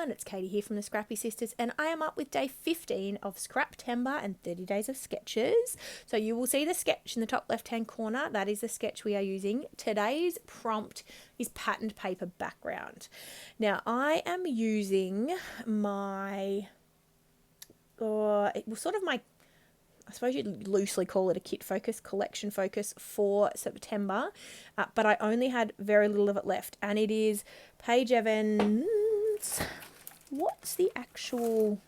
everyone, it's Katie here from the Scrappy Sisters, and I am up with day 15 of Scraptember and 30 Days of Sketches. So you will see the sketch in the top left hand corner. That is the sketch we are using. Today's prompt is patterned paper background. Now I am using my, it was sort of my, I suppose you'd loosely call it a kit focus, collection focus for September, but I only had very little of it left, and it is Paige Evans. What's the actual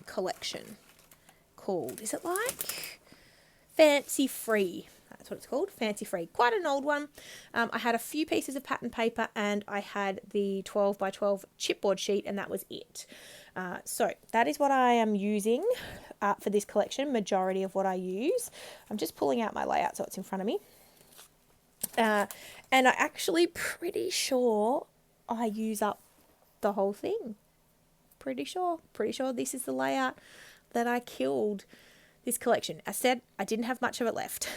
collection called? Is it like Fancy Free? That's what it's called, Fancy Free. Quite an old one. I had a few pieces of pattern paper, and I had the 12 by 12 chipboard sheet, and that was it. So that is what I am using for this collection, majority of what I use. I'm just pulling out my layout so it's in front of me. And I actually pretty sure I use up the whole thing. Pretty sure this is the layout that I killed this collection. As I said, I didn't have much of it left.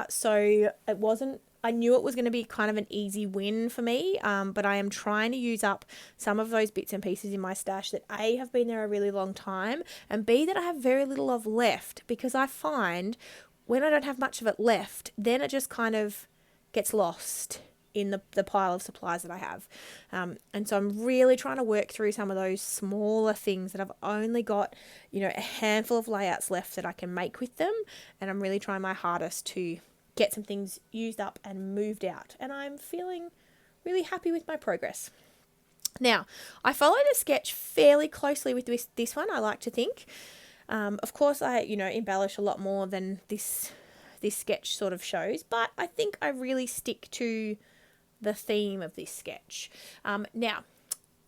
So it wasn't, I knew it was going to be kind of an easy win for me, but I am trying to use up some of those bits and pieces in my stash that A, have been there a really long time, and B, that I have very little of left, because I find when I don't have much of it left, then it just kind of gets lost in the pile of supplies that I have. And so I'm really trying to work through some of those smaller things that I've only got, a handful of layouts left that I can make with them, and I'm really trying my hardest to get some things used up and moved out, and I'm feeling really happy with my progress. Now, I followed a sketch fairly closely with this one, I like to think. Of course, I embellish a lot more than this sketch sort of shows, but I think I really stick to the theme of this sketch. Now,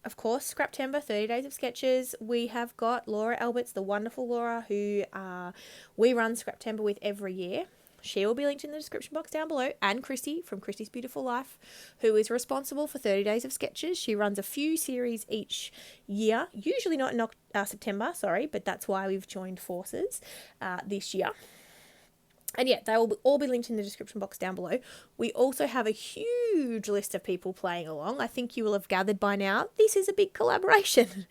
of course, Scraptember, 30 Days of Sketches, we have got Laura Alberts, the wonderful Laura, who we run Scraptember with every year. She will be linked in the description box down below, and Christy from Christy's Beautiful Life, who is responsible for 30 Days of Sketches. She runs a few series each year, usually not in September, but that's why we've joined forces this year. And yeah, they will all be linked in the description box down below. We also have a huge list of people playing along. I think you will have gathered by now, this is a big collaboration.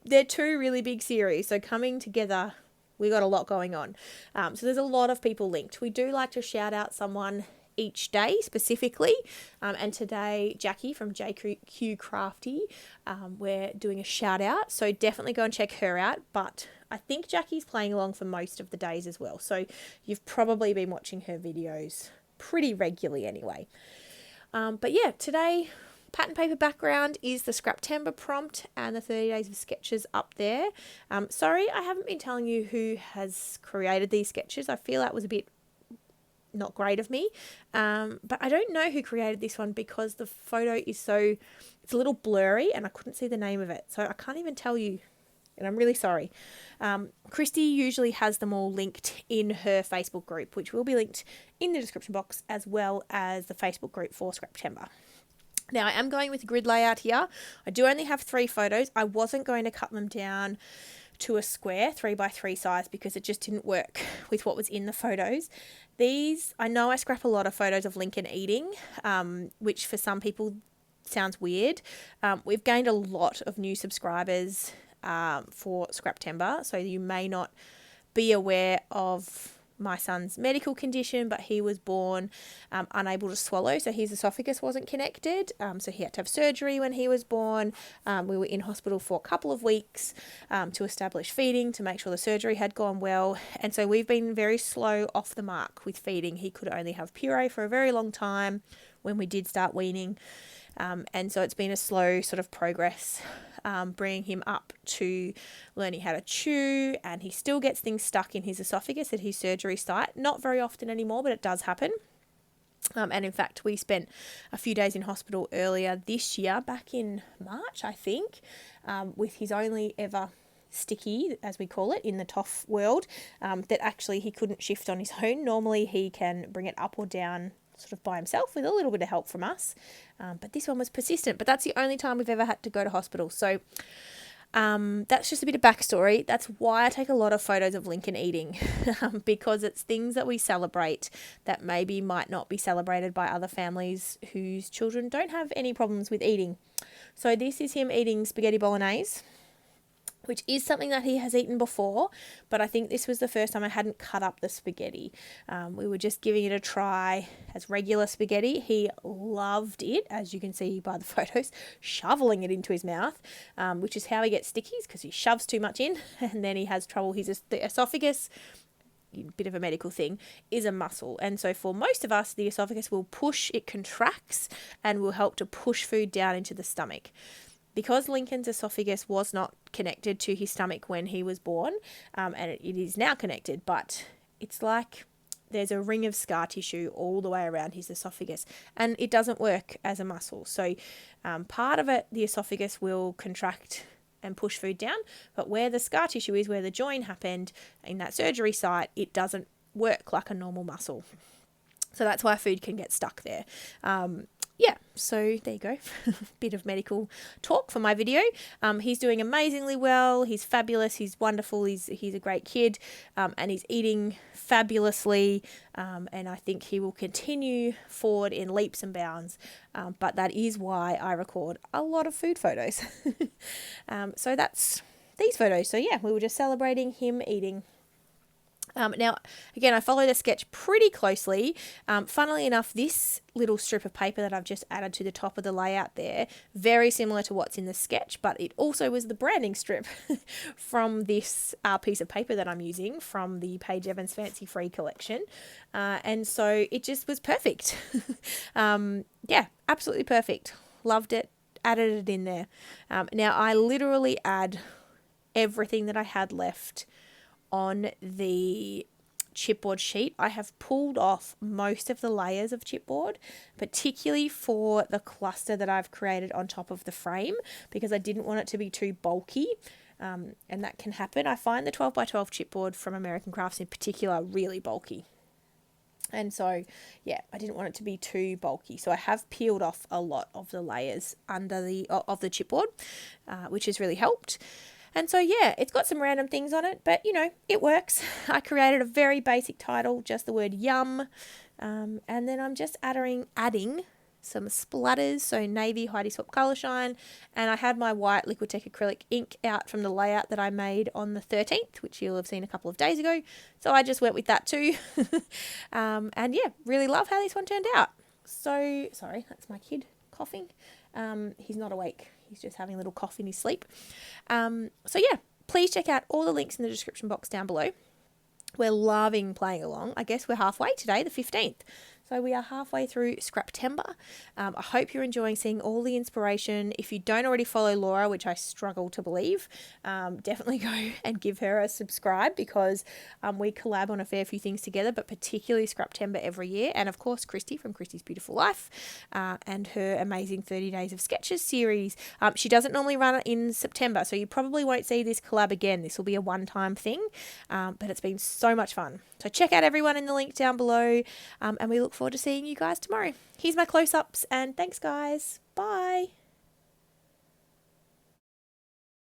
They're two really big series, so coming together, we got a lot going on. So there's a lot of people linked. We do like to shout out someone each day specifically. And today, Jackie from JQ Crafty, we're doing a shout out. So definitely go and check her out. But I think Jackie's playing along for most of the days as well. So you've probably been watching her videos pretty regularly anyway. But yeah, today, pattern paper background is the Scraptember prompt and the 30 Days of Sketches up there. Sorry, I haven't been telling you who has created these sketches. I feel that was a bit not great of me. But I don't know who created this one because the photo is it's a little blurry and I couldn't see the name of it. So I can't even tell you, and I'm really sorry. Christy usually has them all linked in her Facebook group, which will be linked in the description box, as well as the Facebook group for Scraptember. Now, I am going with a grid layout here. I do only have 3 photos. I wasn't going to cut them down to a square 3x3 size because it just didn't work with what was in the photos. These, I know I scrap a lot of photos of Lincoln eating, which for some people sounds weird. We've gained a lot of new subscribers for Scraptember, so you may not be aware of my son's medical condition, but he was born unable to swallow, so his esophagus wasn't connected, so he had to have surgery when he was born. We were in hospital for a couple of weeks to establish feeding, to make sure the surgery had gone well, and so we've been very slow off the mark with feeding. He could only have puree for a very long time when we did start weaning, and so it's been a slow sort of progress, bringing him up to learning how to chew, and he still gets things stuck in his esophagus at his surgery site. Not very often anymore, but it does happen. And in fact, we spent a few days in hospital earlier this year, back in March, I think, with his only ever sticky, as we call it, in the TOF world, that actually he couldn't shift on his own. Normally he can bring it up or down sort of by himself with a little bit of help from us. But this one was persistent, but that's the only time we've ever had to go to hospital. So that's just a bit of backstory. That's why I take a lot of photos of Lincoln eating, because it's things that we celebrate that maybe might not be celebrated by other families whose children don't have any problems with eating. So this is him eating spaghetti bolognese, which is something that he has eaten before, but I think this was the first time I hadn't cut up the spaghetti. We were just giving it a try as regular spaghetti. He loved it, as you can see by the photos, shoveling it into his mouth, which is how he gets stickies, because he shoves too much in and then he has trouble. The esophagus, bit of a medical thing, is a muscle, and so for most of us the esophagus will push, it contracts and will help to push food down into the stomach. Because Lincoln's esophagus was not connected to his stomach when he was born, and it is now connected, but it's like there's a ring of scar tissue all the way around his esophagus, and it doesn't work as a muscle. So part of it, the esophagus will contract and push food down, but where the scar tissue is, where the joint happened in that surgery site, it doesn't work like a normal muscle. So that's why food can get stuck there. Yeah, so there you go. Bit of medical talk for my video. He's doing amazingly well. He's fabulous. He's wonderful. He's a great kid, and he's eating fabulously. And I think he will continue forward in leaps and bounds. But that is why I record a lot of food photos. So that's these photos. So yeah, we were just celebrating him eating. Now, again, I follow the sketch pretty closely. Funnily enough, this little strip of paper that I've just added to the top of the layout there, very similar to what's in the sketch, but it also was the branding strip from this piece of paper that I'm using from the Paige Evans Fancy Free collection. And so it just was perfect. Yeah, absolutely perfect. Loved it. Added it in there. Now, I literally add everything that I had left on the chipboard sheet. I have pulled off most of the layers of chipboard, particularly for the cluster that I've created on top of the frame, because I didn't want it to be too bulky, and that can happen. I find the 12 by 12 chipboard from American Crafts in particular really bulky. And so, yeah, I didn't want it to be too bulky. So I have peeled off a lot of the layers under the chipboard, which has really helped. And so, yeah, it's got some random things on it, but, you know, it works. I created a very basic title, just the word yum. And then I'm just adding some splatters, so navy Heidi Swapp Colour Shine. And I had my white Liquitex acrylic ink out from the layout that I made on the 13th, which you'll have seen a couple of days ago. So I just went with that too. And yeah, really love how this one turned out. So, sorry, that's my kid coughing. He's not awake. He's just having a little cough in his sleep. So yeah, please check out all the links in the description box down below. We're loving playing along. I guess we're halfway today, the 15th. So we are halfway through Scraptember. I hope you're enjoying seeing all the inspiration. If you don't already follow Laura, which I struggle to believe, definitely go and give her a subscribe, because we collab on a fair few things together, but particularly Scraptember every year. And of course, Christy from Christy's Beautiful Life and her amazing 30 Days of Sketches series. She doesn't normally run it in September, so you probably won't see this collab again. This will be a one-time thing, but it's been so much fun. So check out everyone in the link down below, and we look forward to seeing you guys tomorrow. Here's my close-ups, and thanks guys. Bye.